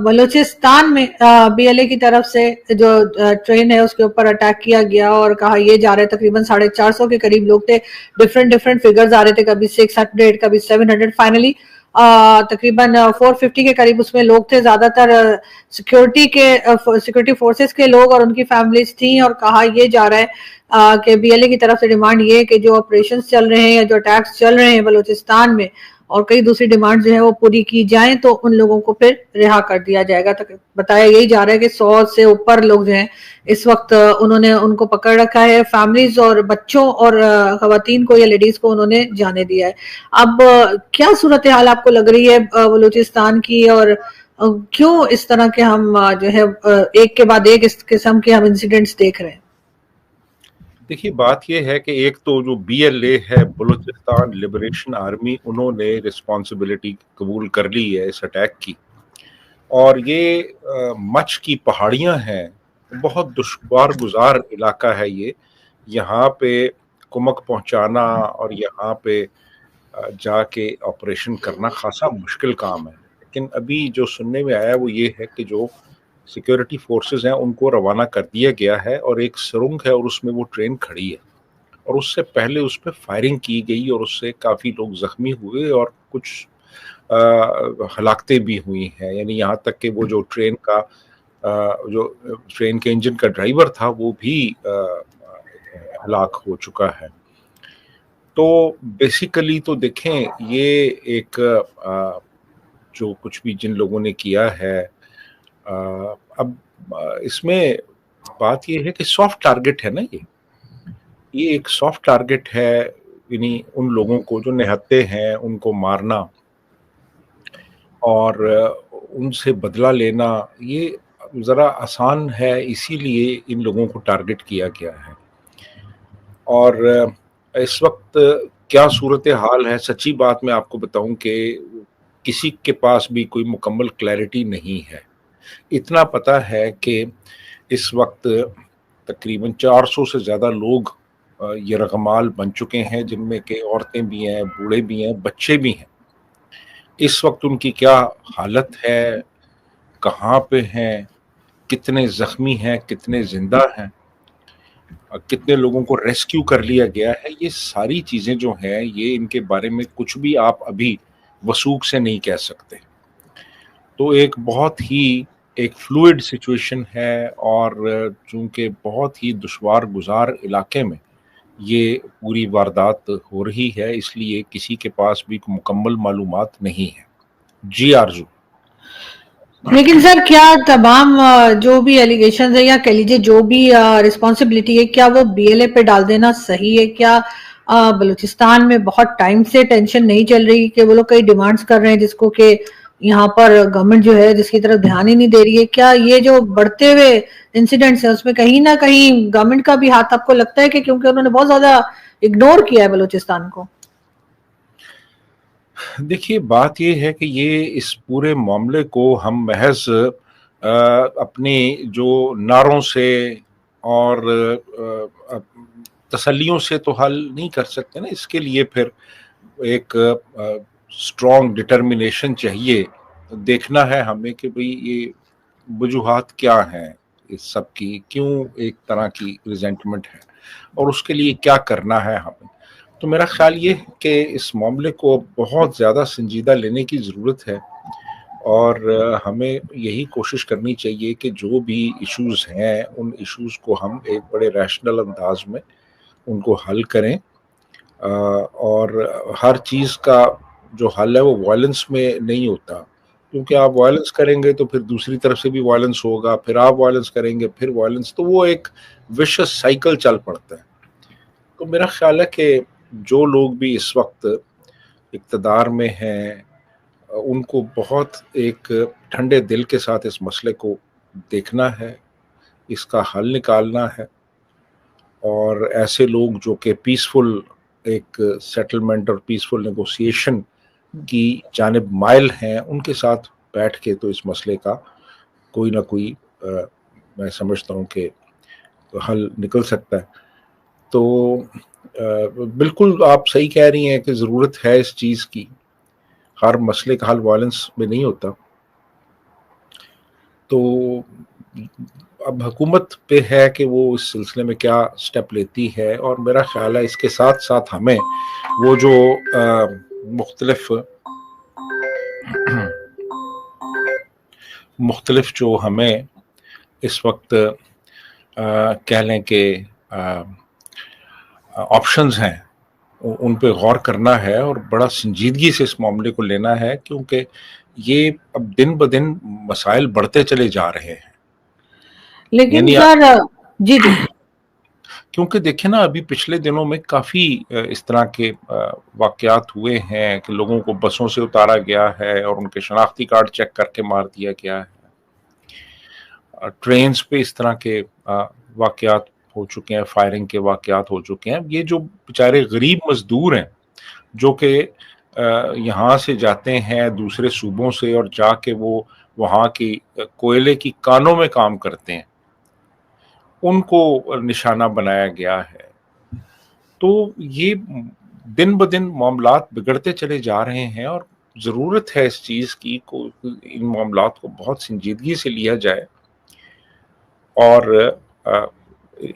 بلوچستان میں BLA کی طرف سے جو ٹرین ہے اس کے اوپر اٹیک کیا گیا اور کہا یہ جا رہے تقریباً 450 کے قریب لوگ تھے. ڈفرینٹ فگرز آ رہے تھے, کبھی 600 کبھی 700. فائنلی تقریباً 450 کے قریب اس میں لوگ تھے. زیادہ تر سیکورٹی فورسز کے لوگ اور ان کی فیملیز تھیں, اور کہا یہ جا رہا ہے کہ BLA کی طرف سے ڈیمانڈ یہ ہے کہ جو آپریشنز چل رہے ہیں یا جو اٹیکس چل رہے ہیں بلوچستان میں اور کئی دوسری ڈیمانڈ جو ہیں وہ پوری کی جائیں تو ان لوگوں کو پھر رہا کر دیا جائے گا. بتایا یہی جا رہا ہے کہ 100 سے اوپر لوگ جو ہیں اس وقت انہوں نے ان کو پکڑ رکھا ہے. فیملیز اور بچوں اور خواتین کو یا لیڈیز کو انہوں نے جانے دیا ہے. اب کیا صورتحال آپ کو لگ رہی ہے بلوچستان کی, اور کیوں اس طرح کے ہم جو ہے ایک کے بعد ایک اس قسم کے ہم انسیڈنٹس دیکھ رہے ہیں؟ دیکھیے بات یہ ہے کہ ایک تو جو BLA ہے بلوچستان لبریشن آرمی, انہوں نے رسپانسبلٹی قبول کر لی ہے اس اٹیک کی, اور یہ مچھ کی پہاڑیاں ہیں, بہت دشوار گزار علاقہ ہے یہ. یہاں پہ کمک پہنچانا اور یہاں پہ جا کے آپریشن کرنا خاصا مشکل کام ہے. لیکن ابھی جو سننے میں آیا وہ یہ ہے کہ جو سیکیورٹی فورسز ہیں ان کو روانہ کر دیا گیا ہے, اور ایک سرنگ ہے اور اس میں وہ ٹرین کھڑی ہے, اور اس سے پہلے اس پہ فائرنگ کی گئی اور اس سے کافی لوگ زخمی ہوئے اور کچھ ہلاکتیں بھی ہوئی ہیں. یعنی یہاں تک کہ وہ جو ٹرین کے انجن کا ڈرائیور تھا وہ بھی ہلاک ہو چکا ہے. تو بیسیکلی تو دیکھیں یہ ایک جو کچھ بھی جن لوگوں نے کیا ہے, اب اس میں بات یہ ہے کہ سافٹ ٹارگٹ ہے نا, یہ ایک سافٹ ٹارگٹ ہے. یعنی ان لوگوں کو جو نہتے ہیں ان کو مارنا اور ان سے بدلہ لینا یہ ذرا آسان ہے, اسی لیے ان لوگوں کو ٹارگٹ کیا گیا ہے. اور اس وقت کیا صورتحال ہے, سچی بات میں آپ کو بتاؤں کہ کسی کے پاس بھی کوئی مکمل کلیئرٹی نہیں ہے. اتنا پتہ ہے کہ اس وقت تقریباً 400 سے زیادہ لوگ یرغمال بن چکے ہیں, جن میں کہ عورتیں بھی ہیں, بوڑھے بھی ہیں, بچے بھی ہیں. اس وقت ان کی کیا حالت ہے, کہاں پہ ہیں, کتنے زخمی ہیں, کتنے زندہ ہیں, کتنے لوگوں کو ریسکیو کر لیا گیا ہے, یہ ساری چیزیں جو ہیں یہ ان کے بارے میں کچھ بھی آپ ابھی وثوق سے نہیں کہہ سکتے. تو ایک بہت ہی ایک فلوئڈ سچویشن ہے, اور چونکہ بہت ہی دشوار گزار علاقے میں یہ پوری واردات ہو رہی ہے, اس لیے کسی کے پاس بھی مکمل معلومات نہیں ہے. جی آرزو. لیکن سر کیا تمام جو بھی ایلیگیشنز ہیں یا کہہ لیجیے جو بھی رسپانسبلٹی ہے, کیا وہ BLA پہ ڈال دینا صحیح ہے؟ کیا بلوچستان میں بہت ٹائم سے ٹینشن نہیں چل رہی کہ وہ لوگ کئی ڈیمانڈز کر رہے ہیں جس کو کہ یہاں پر گورنمنٹ جو ہے جس کی طرف دھیان ہی نہیں دے رہی ہے؟ کیا یہ جو بڑھتے ہوئے انسیڈنٹس ہیں اس میں کہیں نہ کہیں گورنمنٹ کا بھی ہاتھ آپ کو لگتا ہے کہ کیونکہ انہوں نے بہت زیادہ اگنور کیا ہے بلوچستان کو؟ دیکھیے بات یہ ہے کہ یہ اس پورے معاملے کو ہم محض اپنی جو نعروں سے اور تسلیوں سے تو حل نہیں کر سکتے نا. اس کے لیے پھر ایک اسٹرانگ ڈٹرمنیشن چاہیے. دیکھنا ہے ہمیں کہ بھئی یہ وجوہات کیا ہیں اس سب کی, کیوں ایک طرح کی ریزنٹمنٹ ہے, اور اس کے لیے کیا کرنا ہے ہمیں. تو میرا خیال یہ ہے کہ اس معاملے کو بہت زیادہ سنجیدہ لینے کی ضرورت ہے, اور ہمیں یہی کوشش کرنی چاہیے کہ جو بھی ایشوز ہیں ان ایشوز کو ہم ایک بڑے ریشنل انداز میں ان کو حل کریں. اور ہر چیز کا جو حل ہے وہ وائلنس میں نہیں ہوتا, کیونکہ آپ وائلنس کریں گے تو پھر دوسری طرف سے بھی وائلنس ہوگا, پھر آپ وائلنس کریں گے پھر وائلنس, تو وہ ایک وشس سائیکل چل پڑتا ہے. تو میرا خیال ہے کہ جو لوگ بھی اس وقت اقتدار میں ہیں ان کو بہت ایک ٹھنڈے دل کے ساتھ اس مسئلے کو دیکھنا ہے, اس کا حل نکالنا ہے, اور ایسے لوگ جو کہ پیسفل ایک سیٹلمنٹ اور پیسفل نیگوسیشن کی جانب مائل ہیں ان کے ساتھ بیٹھ کے تو اس مسئلے کا کوئی نہ کوئی میں سمجھتا ہوں کہ حل نکل سکتا ہے. تو بالکل آپ صحیح کہہ رہی ہیں کہ ضرورت ہے اس چیز کی. ہر مسئلے کا حل وائلنس میں نہیں ہوتا. تو اب حکومت پہ ہے کہ وہ اس سلسلے میں کیا سٹیپ لیتی ہے، اور میرا خیال ہے اس کے ساتھ ساتھ ہمیں وہ جو مختلف جو ہمیں اس وقت کہہ لیں کہ آپشنز ہیں ان پہ غور کرنا ہے اور بڑا سنجیدگی سے اس معاملے کو لینا ہے، کیونکہ یہ اب دن بدن مسائل بڑھتے چلے جا رہے ہیں. لیکن یعنی سر جی جی کیونکہ دیکھیں نا، ابھی پچھلے دنوں میں کافی اس طرح کے واقعات ہوئے ہیں کہ لوگوں کو بسوں سے اتارا گیا ہے اور ان کے شناختی کارڈ چیک کر کے مار دیا گیا ہے. ٹرینز پہ اس طرح کے واقعات ہو چکے ہیں، فائرنگ کے واقعات ہو چکے ہیں. یہ جو بیچارے غریب مزدور ہیں جو کہ یہاں سے جاتے ہیں دوسرے صوبوں سے اور جا کے وہ وہاں کی کوئلے کی کانوں میں کام کرتے ہیں، ان کو نشانہ بنایا گیا ہے. تو یہ دن بدن معاملات بگڑتے چلے جا رہے ہیں، اور ضرورت ہے اس چیز کی کو ان معاملات کو بہت سنجیدگی سے لیا جائے اور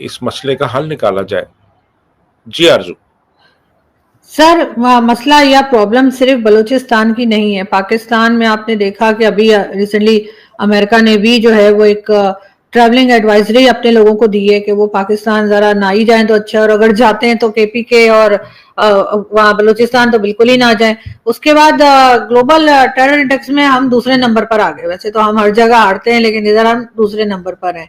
اس مسئلے کا حل نکالا جائے. جی آرزو. سر مسئلہ یا پرابلم صرف بلوچستان کی نہیں ہے. پاکستان میں آپ نے دیکھا کہ ابھی ریسنٹلی امریکہ نے بھی جو ہے وہ ایک ٹریولنگ ایڈوائزری اپنے لوگوں کو دی ہے کہ وہ پاکستان ذرا نہ ہی جائیں تو اچھا، اور اگر جاتے ہیں تو کے پی کے اور وہاں بلوچستان تو بالکل ہی نہ جائیں. اس کے بعد گلوبل ٹیرر انڈیکس میں ہم دوسرے نمبر پر آ گئے. ویسے تو ہم ہر جگہ ہارتے ہیں لیکن ادھر ہم دوسرے نمبر پر ہیں.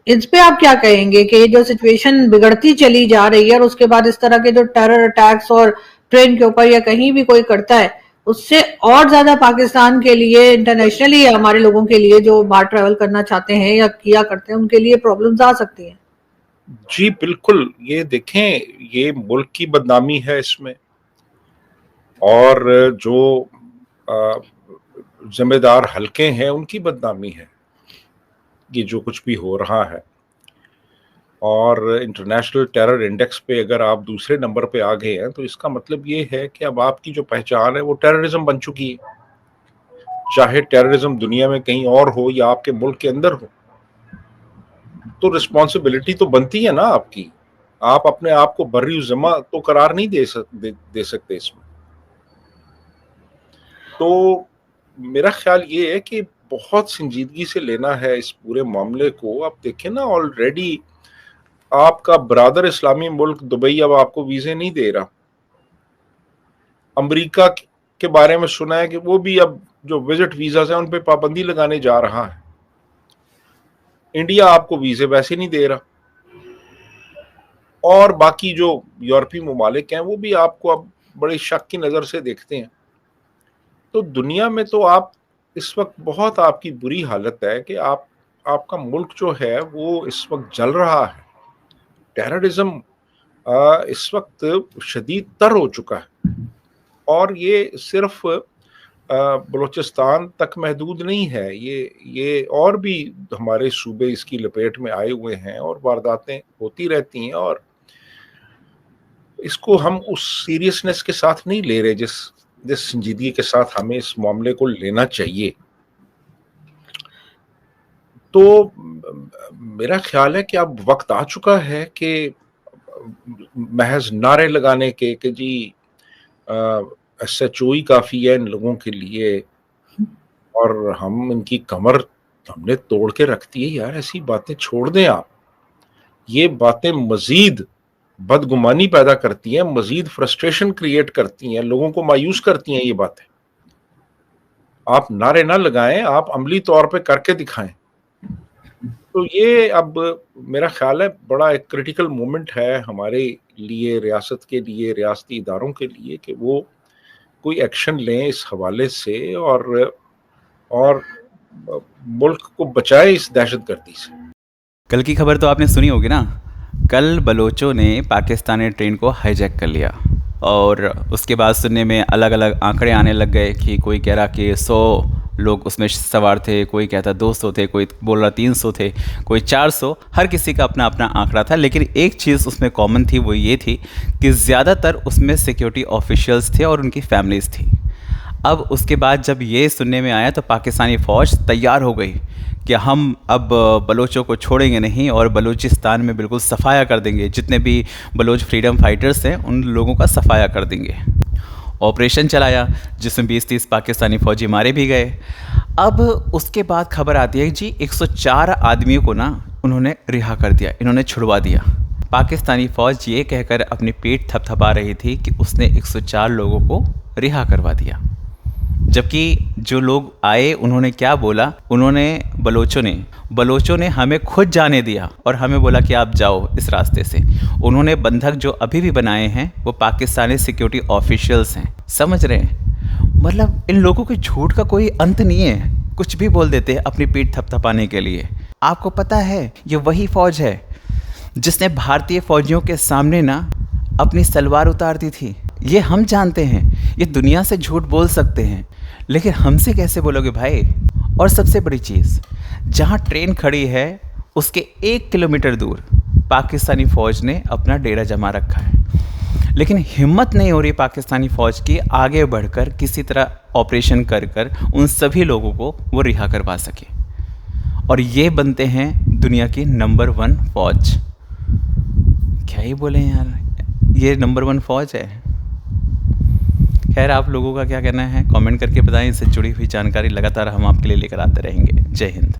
اس پہ آپ کیا کہیں گے کہ یہ جو سچویشن بگڑتی چلی جا رہی ہے اور اس کے بعد اس طرح کے جو ٹیرر اٹیکس اور ٹرین کے اوپر یا کہیں بھی کوئی کرتا ہے، اس سے اور زیادہ پاکستان کے لیے انٹرنیشنلی ہمارے لوگوں کے لیے جو باہر ٹریول کرنا چاہتے ہیں یا کیا کرتے ہیں ان کے لیے پرابلمز آ سکتی ہیں؟ جی بالکل. یہ دیکھیں، یہ ملک کی بدنامی ہے اس میں، اور جو ذمہ دار حلقے ہیں ان کی بدنامی ہے یہ جو کچھ بھی ہو رہا ہے. اور انٹرنیشنل ٹیرر انڈیکس پہ اگر آپ دوسرے نمبر پہ آ گئے ہیں تو اس کا مطلب یہ ہے کہ اب آپ کی جو پہچان ہے وہ ٹیررزم بن چکی ہے، چاہے ٹیررزم دنیا میں کہیں اور ہو یا آپ کے ملک کے اندر ہو. تو رسپانسبلٹی تو بنتی ہے نا آپ کی. آپ اپنے آپ کو بری الذمہ تو قرار نہیں دے سکتے اس میں. تو میرا خیال یہ ہے کہ بہت سنجیدگی سے لینا ہے اس پورے معاملے کو. آپ دیکھیں نا، آلریڈی آپ کا برادر اسلامی ملک دبئی اب آپ کو ویزے نہیں دے رہا. امریکہ کے بارے میں سنا ہے کہ وہ بھی اب جو وزٹ ویزاز ہیں ان پہ پابندی لگانے جا رہا ہے. انڈیا آپ کو ویزے ویسے نہیں دے رہا، اور باقی جو یورپی ممالک ہیں وہ بھی آپ کو اب بڑے شک کی نظر سے دیکھتے ہیں. تو دنیا میں تو آپ اس وقت بہت آپ کی بری حالت ہے کہ آپ کا ملک جو ہے وہ اس وقت جل رہا ہے. ٹیررزم اس وقت شدید تر ہو چکا ہے، اور یہ صرف بلوچستان تک محدود نہیں ہے. یہ اور بھی ہمارے صوبے اس کی لپیٹ میں آئے ہوئے ہیں اور وارداتیں ہوتی رہتی ہیں، اور اس کو ہم اس سیریسنس کے ساتھ نہیں لے رہے جس سنجیدگی کے ساتھ ہمیں اس معاملے کو لینا چاہیے. تو میرا خیال ہے کہ اب وقت آ چکا ہے کہ محض نعرے لگانے کے کہ جی ایس ایچ او ہی کافی ہے ان لوگوں کے لیے اور ہم ان کی کمر ہم نے توڑ کے رکھ دی ہے، یار ایسی باتیں چھوڑ دیں آپ. یہ باتیں مزید بدگمانی پیدا کرتی ہیں، مزید فرسٹریشن کریٹ کرتی ہیں، لوگوں کو مایوس کرتی ہیں. یہ باتیں آپ نعرے نہ لگائیں، آپ عملی طور پہ کر کے دکھائیں. تو یہ اب میرا خیال ہے بڑا ایک کریٹیکل مومنٹ ہے ہمارے لیے، ریاست کے لیے، ریاستی اداروں کے لیے، کہ وہ کوئی ایکشن لیں اس حوالے سے اور ملک کو بچائے اس دہشت گردی سے. کل کی خبر تو آپ نے سنی ہوگی نا. کل بلوچوں نے پاکستانی ٹرین کو ہائی جیک کر لیا، اور اس کے بعد سننے میں الگ الگ آنکڑے آنے لگ گئے کہ کوئی کہہ رہا کہ 100 لوگ اس میں سوار تھے، کوئی کہتا 200 تھے، کوئی بول رہا 300 تھے، کوئی 400. ہر کسی کا اپنا اپنا آنکڑا تھا، لیکن ایک چیز اس میں کامن تھی، وہ یہ تھی کہ زیادہ تر اس میں سیکیورٹی آفیشلز تھے اور ان کی فیملیز تھیں. اب اس کے بعد جب یہ سننے میں آیا تو پاکستانی فوج تیار ہو گئی کہ ہم اب بلوچوں کو چھوڑیں گے نہیں اور بلوچستان میں بالکل صفایا کر دیں گے، جتنے بھی بلوچ فریڈم فائٹرز ہیں ان لوگوں کا صفایا کر دیں گے۔ آپریشن چلایا جس میں 20-30 پاکستانی فوجی مارے بھی گئے۔ اب اس کے بعد خبر آتی ہے جی 104 آدمیوں کو نا انہوں نے رہا کر دیا، انہوں نے چھڑوا دیا۔ پاکستانی فوج یہ کہہ کر اپنی پیٹ تھپ تھپا رہی تھی کہ اس نے 104 لوگوں کو رہا کروا دیا، جبکہ جو لوگ آئے انہوں نے کیا بولا، انہوں نے بلوچوں نے ہمیں خود جانے دیا اور ہمیں بولا کہ آپ جاؤ اس راستے سے۔ انہوں نے بندھک جو ابھی بھی بنائے ہیں وہ پاکستانی سیکیورٹی آفیشلز ہیں، سمجھ رہے ہیں؟ مطلب ان لوگوں کے جھوٹ کا کوئی انت نہیں ہے، کچھ بھی بول دیتے ہیں اپنی پیٹ تھپ تھپانے کے لیے۔ آپ کو پتہ ہے یہ وہی فوج ہے جس نے بھارتی فوجیوں کے سامنے نا اپنی سلوار اتار دی تھی۔ یہ ہم جانتے ہیں، یہ دنیا سے جھوٹ بول سکتے ہیں لیکن ہم سے کیسے بولو گے بھائی؟ اور سب سے بڑی چیز، جہاں ٹرین کھڑی ہے اس کے 1 کلومیٹر دور پاکستانی فوج نے اپنا ڈیرا جما رکھا ہے، لیکن ہمت نہیں ہو رہی پاکستانی فوج کی آگے بڑھ کر کسی طرح آپریشن کر ان سبھی لوگوں کو وہ رہا کروا سکے، اور یہ بنتے ہیں دنیا کی نمبر 1 فوج۔ کیا ہی بولیں یار، یہ نمبر 1 فوج ہے۔ خیر آپ لوگوں کا کیا کہنا ہے کامنٹ کر کے بتائیں، اس سے جڑی ہوئی جانکاری لگاتار ہم آپ کے لیے لے کر آتے رہیں گے۔ جے ہند۔